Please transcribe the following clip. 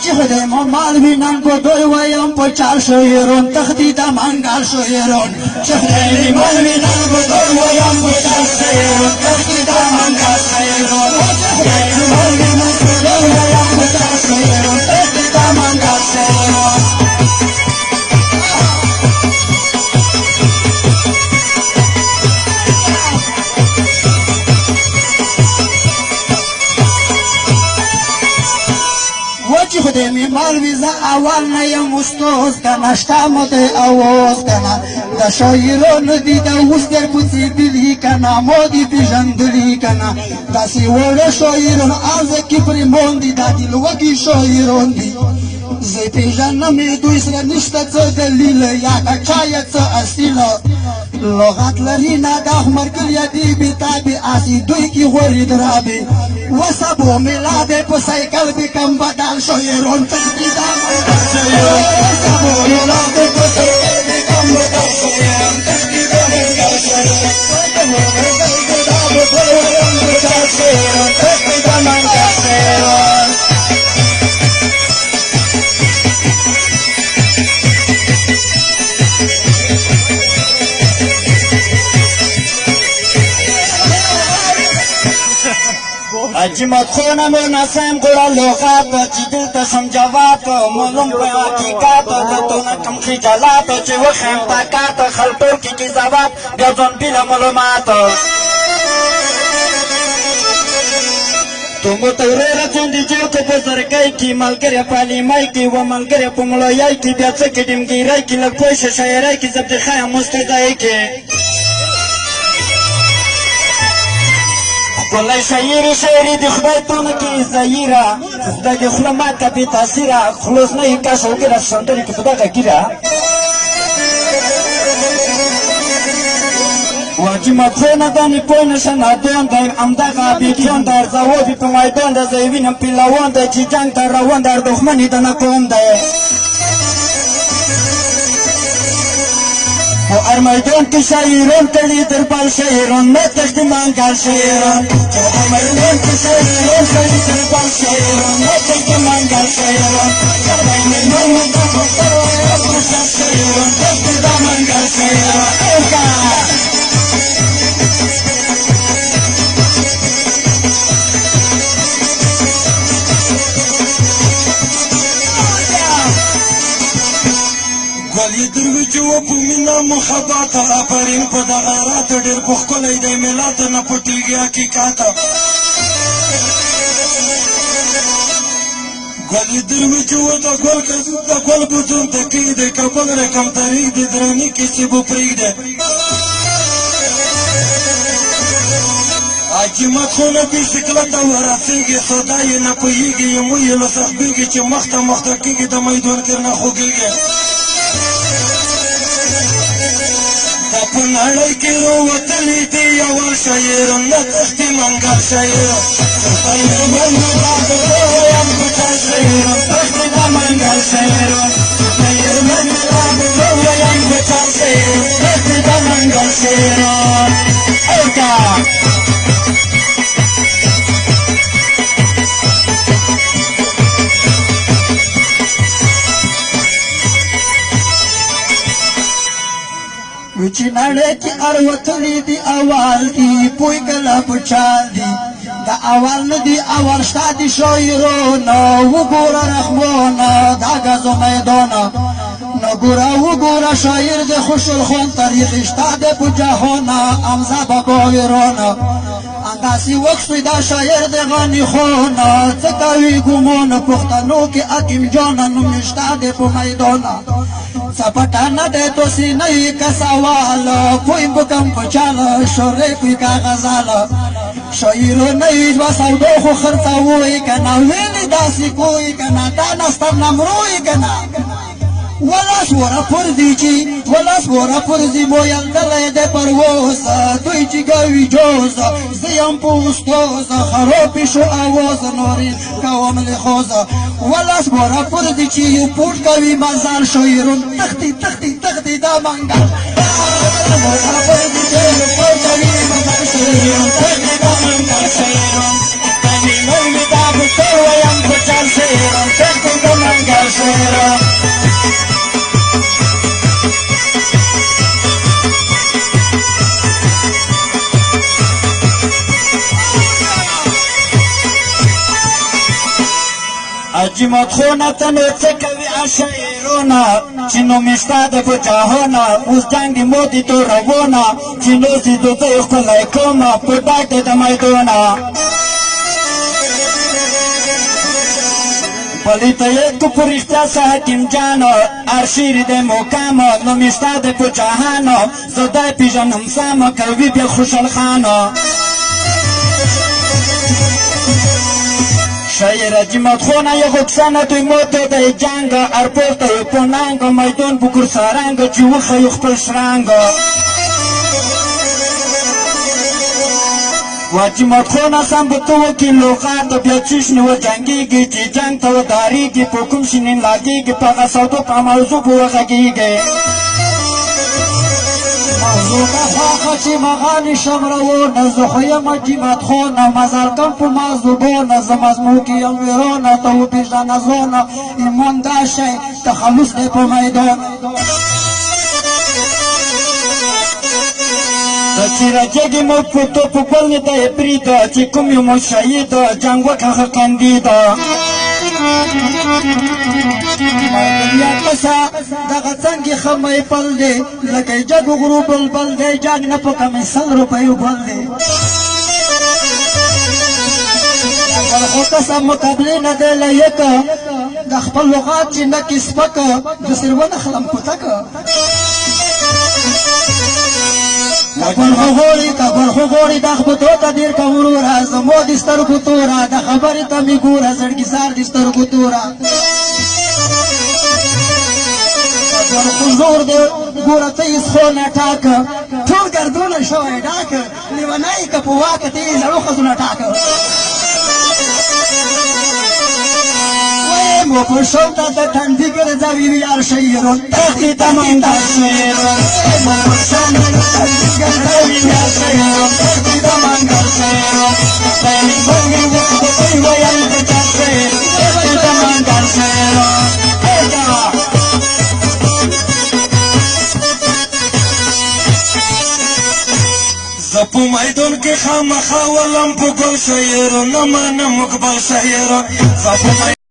چې خدای مو مال وینم په دوی وایم په چار شعرون تختی د منګل شعرون چې خدای مو مال وینم په دوی وایم په چار شعرون تختی د منګل شعرون چې خدای مو مال وینم په دوی وایم په چار شعرون تختی د منګل شعرون چې خدای می مال وي زه اول نه یم استاد کنه شته مو دی اواز کنه د شاعرانو دي د اوس در پوڅېدلي کنه ما دي پېژندلي کنه داسې وړه شاعران ارزه کې پرې موندي دا دي لوږې شاعران دي زه پېژنم یې دوی سره نشته څه دلیل یا که چا یې څه اصیله لغت لري نه د احمرګل یا دی بېتابې اسې دوی کې غورې درابې وسبو میلاد په سایکل بکم بدل شاعران تهدیدا وسبو میلاد په سایکل بکم بدل شاعران تهدیدا منګل شاعران وسبو میلاد په سایکل بکم بدل شاعران تهدیدا منګل شاعران اجمد خونه مو نسیم ګوره لغات چې دلته شم جواب معلوم په حقیقت دلته کم خجالات چې وخیم طاقت خلطو کې قضاوت بیا ځان بله معلومات تو متورره څوندې جوکو په زرګۍ کې ملګری په لیمۍ کې و ملګری په ملایۍ کې بیا څه کې ډیمګیرۍ کې لږ پوه شه شاعرۍ کې ضبط ښایم مستضایي کې ګلای شاعري د خدای تونه کې زایره خدای دې خوله ماته بې تاثیره خلوص نه یې کاش وګېره سندرې کې په دغه ګیره واجمد خونه دانې پوه نه شه نادان دی همدغه بېخیان دی ارزوابي په میدان دی زه یې وینم پیلوان دی چې جنګ ته روان دی دښمن یې د نه قوم دی و هر میدان که شاعران کلی در بال شاعران نتخت منگل شاعران که هر میدان که شاعران کلی در بال شاعران نتخت منگل شاعران که هر میدان که شاعران نتخت منگل شاعران ولی دروي چې و په مینا محبت آفرین په دغه رات ډېر په ښکلی دی ملت نه پټېږي حقیقت ګلې دروي چې و د ګل بوجون ته کېږدی کابل رقم تاریخ دی دراني کیسې به پرېږدی اجمد خونه بیسکله ته ورسېږي سودا یې نه پوهېږي یمو یې له سختېږي چې مخته مخته کېږي د میدان کې نه خوږېږي په نړۍ کې راوتلي دي یوه شاعران نه تښتي منګل شاعران وایم په چا شاعران تښتي د منګل شاعران وایم په چا شاعران تښتي د منګل شاعران چې نړۍ کې اروتلي دي اول دي پوی کله په چال دي د اول نه دي اول شته دي شاعرونه وګوره رحمانه دا ګزو میدانه نو ګوره وګوره شاعر د خوشالخان تاریخ شته دی په جهانه امزه بابا ویرانه انداسې وکسوی دا شاعر د غني خانه څه کوي ګمانه پښتنو کې حکیم جانه نوم شته دی په میدانه سپټانه د توسی نه کا سوال پوی بکم پچاله شورې کوي کا غزال شاعر نه و سودو خو خرڅوي کنه ویلې داسې کوي کنه دا نستر نمروي کنه ولاس ورا پردي چې ولاس ورا پردي مویل دلې د پرواز دوی چې ګوي جوز زیم پوستوز خراب شو आवाज نوري کوم له خوز ولاس ورا پردي چې یو پټ کوي بازار شاعرون تختی تختی تختی دا منګل ورا پردي چې یو پټ کوي بازار شاعرون تختی دا منګل شاعرون تاني نو می دا په وایم په چل شاعرون تختی دا سمندر شعر عجیمت خونه تنو څه کوي شاعرونه چې نوم شته د پاچاهونه اوس جنګ د موت تو روونه چې نوسي دوی ښکلی کومه په ډاګ د میدونه پلی ته یې کو په رښتیا سه حکیم جانو هر شعر د مقامه نوم شته د پاچاهانو زه دی پېژنم سمه کوي بیا خوشحال خانو شاعر عجیمت خونه یه غکسانه توی موتو دی جنگ ارپورته یې په ننګ میدان بکر سارنګ چې وښیو خپل شرنګ و عجیمت خونه سم به تو وکړي لغات بیا چشنې وجنګېږي چې جنګ ته ودارېږي په کوم شینین لګېږي په هغه سودو په موضوع به وغږېږي موضوع که خواخه چې مغانی شمرونه زه خو یم عجیمت خونه مزل کم په مغزوبونه زه مضمون کې یم ویرونه ته وپېژنه زونه ایمان دا شی تخلص دی په میدان چې راجګې مو په توپو ګل نه دی بریده چې کوم یو مو شهیده جنګ وکړه کاندیده یا کسا دغه څنګه خمې پل دی لکه جګ غرو بلبل دی جنګ نه په کمې 100 روپیو بل دی خو کسا مقابلې نه دی لایقه د خپل لغات چې نه کې سپکه زه سرونه خلم کوتکه کبر خو غوړي د خبتو ته ډېر کوروره زمو د سترګو توره د خبرې ته مې ګوره زړګي سار د سترګو توره کبر خو زور دی ګوره ته یې څښونه ټاکه ټول ګردونه شوی ډاکه لیونی که په واکه ته یې زړو ښځونه ټاکه مو په شوته د ټنډي ګرځوي یار شعرون تختی تمندر شعرون مو په شوته د ټنډي ګرځوي یار شعرون تختی تمندر شعرون پهلی بنګي وکړي ویل د چا شعر تختی تمندر شعرون زه په میدان کې خامخا ولم په ګل شعر نه منم مقبل شعر